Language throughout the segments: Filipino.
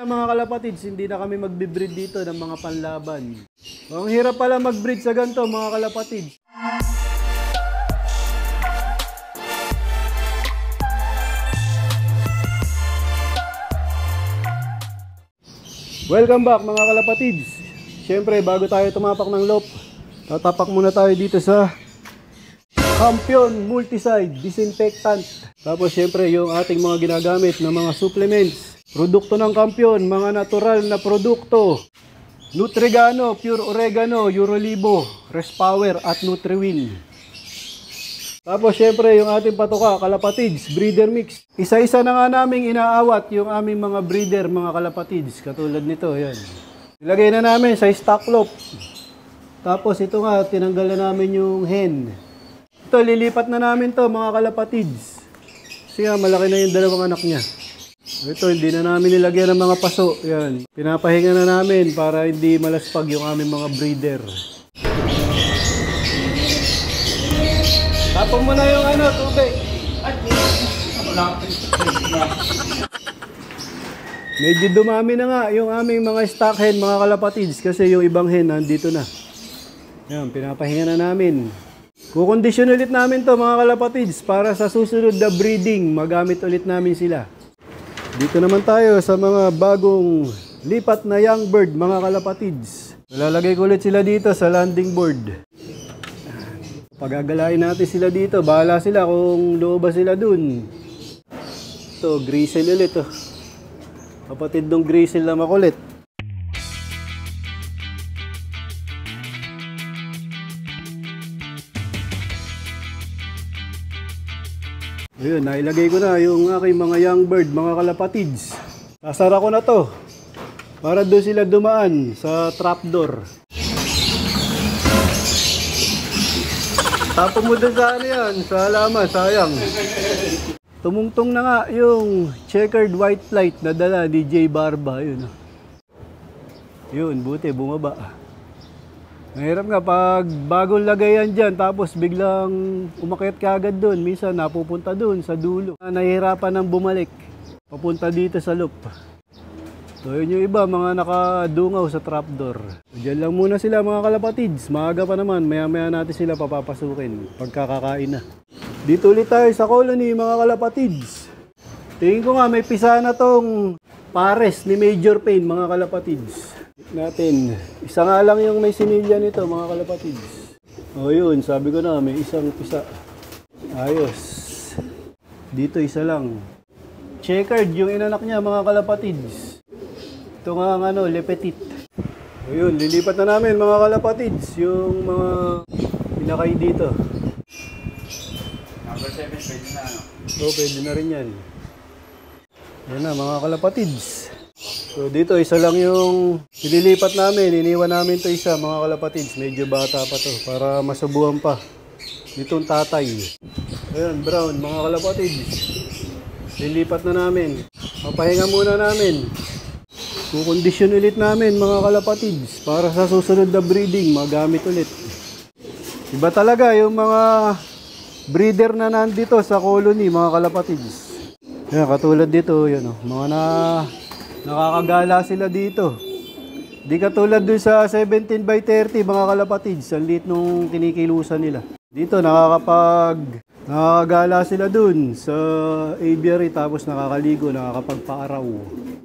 Mga kalapatids, hindi na kami magbe-breed dito ng mga panlaban. Ang hirap pala mag-breed sa ganito mga kalapatids. Welcome back mga kalapatids. Siyempre bago tayo tumapak ng loop, tatapak muna tayo dito sa Campion Multicide Disinfectant. Tapos siyempre yung ating mga ginagamit na mga supplements. Produkto ng Campion, mga natural na produkto. Nutrigano, Pure Oregano, Eurolibo, Respower at Nutriwin. Tapos syempre yung ating patoka, kalapatids, breeder mix. Isa-isa na nga naming inaawat yung aming mga breeder, mga kalapatids. Katulad nito, yan. Ilagay na namin sa stock loop. Tapos ito nga, tinanggal na namin yung hen. Ito, lilipat na namin to mga kalapatids. Kasi nga, malaki na yung dalawang anak niya. Ito, hindi na namin nilagyan ng mga paso. Yan. Pinapahinga na namin para hindi malaspag yung aming mga breeder. Tapon mo na yung tubig. Medyo dumami na nga yung aming mga stock hen, mga kalapatids. Kasi yung ibang hen, nandito na. Yan, pinapahinga na namin. Kukondisyon ulit namin to mga kalapatids para sa susunod na breeding, magamit ulit namin sila. Dito naman tayo sa mga bagong lipat na young bird, mga kalapatids. Lalagay ko ulit sila dito sa landing board. Pagagalain natin sila dito, bahala sila kung looba sila dun. Ito, grizzle ulit. Kapatid ng grizzle na makulit. Ayun, nailagay ko na yung aking mga young bird, mga kalapatids. Sasara ko na to para doon sila dumaan sa trapdoor. Tapos mo doon sa yan, sa halaman, sayang. Tumungtong na nga yung checkered white flight na dala ni J. Barba. Yun, buti, bumaba. Mahirap nga pag bagong lagayan dyan tapos biglang umakyat ka agad doon. Minsan napupunta doon sa dulo. Nahihirapan ng bumalik papunta dito sa loop. So yun yung iba, mga nakadungaw sa trapdoor. Diyan lang muna sila mga kalapatids. Maaga pa naman, maya-maya natin sila papapasukin pagkakakain na. Dito ulit tayo sa colony mga kalapatids. Tingin ko nga may pisa na tong pares ni Major Pain mga kalapatids. Natin. Isa nga lang yung may sinilya nito mga kalapatids. O yun, sabi ko na may isang pisa. Ayos. Dito isa lang. Checkered yung inanak niya mga kalapatids. Ito nga ang Le Petit. O yun, lilipat na namin mga kalapatids yung mga pinakay dito. Number 7 pwede na O pwede na rin yan. Yan na mga kalapatids. So dito isa lang yung nililipat namin, iniwan namin to isa mga kalapatids, medyo bata pa to para masubuhan pa nitong tatay. Ayan, brown mga kalapatids, lilipat na namin, papahinga muna namin, kukondisyon ulit namin mga kalapatids para sa susunod na breeding magamit ulit. Iba talaga yung mga breeder na nandito sa colony mga kalapatids. Ayan, katulad dito, yun, mga nakakagala sila dito. Di katulad dun sa 17x30 mga kalapatids, ang liit nung kinikilusan nila. Dito nakakagala sila dun sa aviary tapos nakakaligo, nakakapagpaaraw.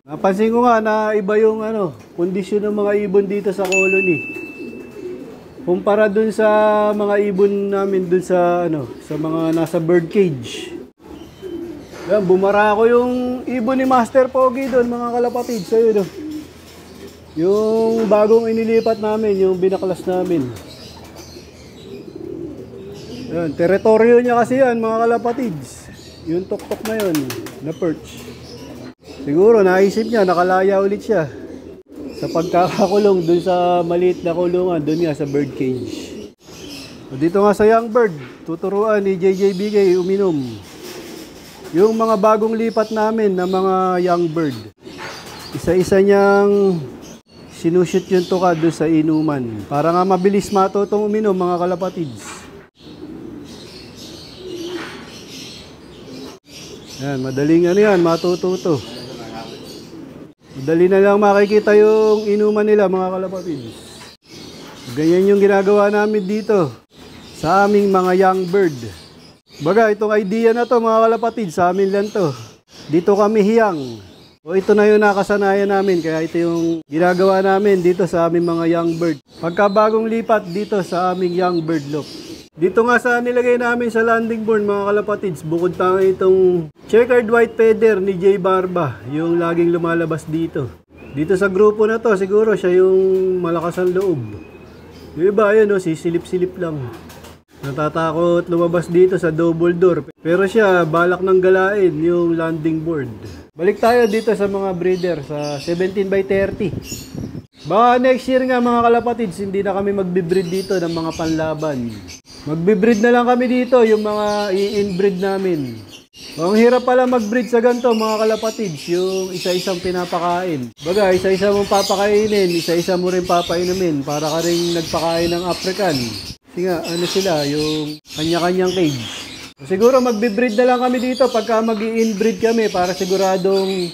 Napansin ko nga na iba yung kondisyon ng mga ibon dito sa colony. Kumpara dun sa mga ibon namin dun sa sa mga nasa bird cage. Yan, bumara ko yung ibon ni Master Pogi doon mga kalapatids. Ayun, yung bagong inilipat namin, yung binaklas namin. Yan, teritoryo niya kasi yan mga kalapatids. Yung tuktok na yun, na perch. Siguro naisip niya, nakalaya ulit siya. Sa pagkakakulong doon sa maliit na kulungan, doon nga sa bird cage. Dito nga sa young bird, tuturuan ni JJBK uminom. Yung mga bagong lipat namin na mga young bird, isa-isa niyang sinushoot yung tuka doon sa inuman. Para nga mabilis matutong uminom mga kalapatids. Yan, madaling yan, matututo. Dali na lang makikita yung inuman nila mga kalapatids. Ganyan yung ginagawa namin dito sa aming mga young bird. Baga, itong idea na to mga kalapatids, sa amin lang to. Dito kami hiyang. O ito na yung nakasanayan namin, kaya ito yung ginagawa namin dito sa aming mga young bird. Pagkabagong lipat dito sa aming young bird loop. Dito nga sa nilagay namin sa landing board mga kalapatids, bukod pa itong checkered white feather ni J Barba, yung laging lumalabas dito. Dito sa grupo na to, siguro siya yung malakas ang loob. Yung iba, yun, no, sisilip-silip lang. Natatakot lumabas dito sa double door. Pero siya, balak ng galain yung landing board. Balik tayo dito sa mga breeder sa 17x30. Baka next year nga mga kalapatids, hindi na kami magbe-breed dito ng mga panlaban. Magbe-breed na lang kami dito, yung mga i-inbreed namin. Ang hirap pala mag-breed sa ganito mga kalapatids, yung isa-isang pinapakain. Baga, isa-isa mong papakainin, isa-isa mo rin papainumin para ka rin nagpakain ng African. Kasi nga, ano sila, yung kanya-kanyang cage. Siguro magbe-breed na lang kami dito pagka mag-i-inbreed kami para siguradong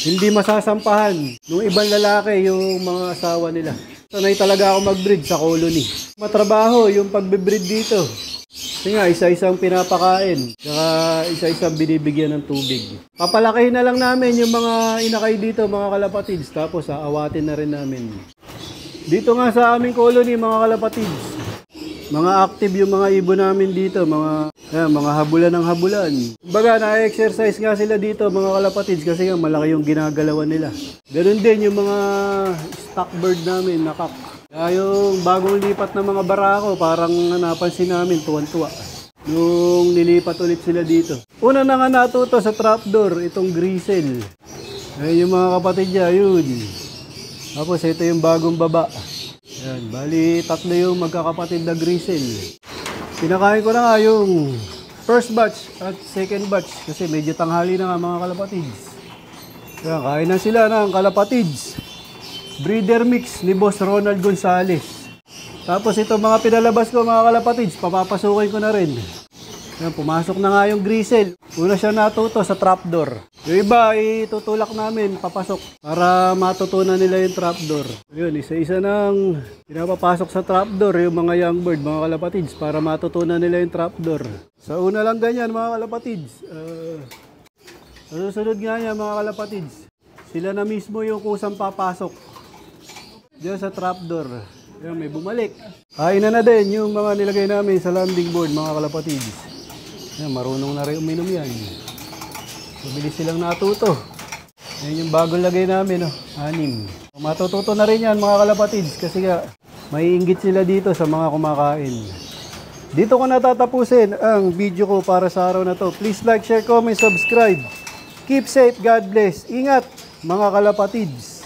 hindi masasampahan ng ibang lalaki yung mga asawa nila. Sanay talaga ako mag-breed sa colony. Matrabaho yung pagbe-breed dito. Kasi nga, isa-isang pinapakain, saka isa-isang binibigyan ng tubig. Papalakihin na lang namin yung mga inakay dito, mga kalapatids, tapos aawatin na rin namin. Dito nga sa aming colony, mga kalapatids, mga active yung mga ibon namin dito, mga habulan ng habulan. Kumbaga, na-exercise nga sila dito, mga kalapatids, kasi nga malaki yung ginagalawan nila. Ganun din yung mga stock bird namin, nakak. Kaya yung bagong lipat na mga barako, parang napansin namin, tuwan-tuwa. Nung nilipat ulit sila dito. Una na nga natuto sa trapdoor, itong grisel. Ayun yung mga kapatid niya, yun. Tapos ito yung bagong baba. Yan, bali tatlo yung magkakapatid na grisel. Pinakain ko na nga yung first batch at second batch kasi medyo tanghali na nga mga kalapatids. Yan, kain na sila ng kalapatids. Breeder mix ni Boss Ronald Gonzales. Tapos ito mga pinalabas ko mga kalapatids, papapasukin ko na rin. Yan, pumasok na nga yung grisel. Una siya natuto sa trapdoor. Yung iba, itutulak namin, papasok para matutunan nila yung trapdoor. Yun, isa-isa nang pinapapasok sa trapdoor yung mga young bird, mga kalapatids, para matutunan nila yung trapdoor. Sa una lang ganyan, mga kalapatids. Sa susunod nga niya, mga kalapatids, sila na mismo yung kusang papasok diyan sa trapdoor. Yan, may bumalik. Kain na din yung mga nilagay namin sa landing board, mga kalapatids. Yan, marunong na rin uminom yan. Mabilis silang natuto. Yan yung bagong lagay namin, 6. Matututo na rin yan, mga kalapatids, kasi nga, may inggit sila dito sa mga kumakain. Dito ko natatapusin ang video ko para sa araw na to. Please like, share, comment, subscribe. Keep safe, God bless. Ingat, mga kalapatids.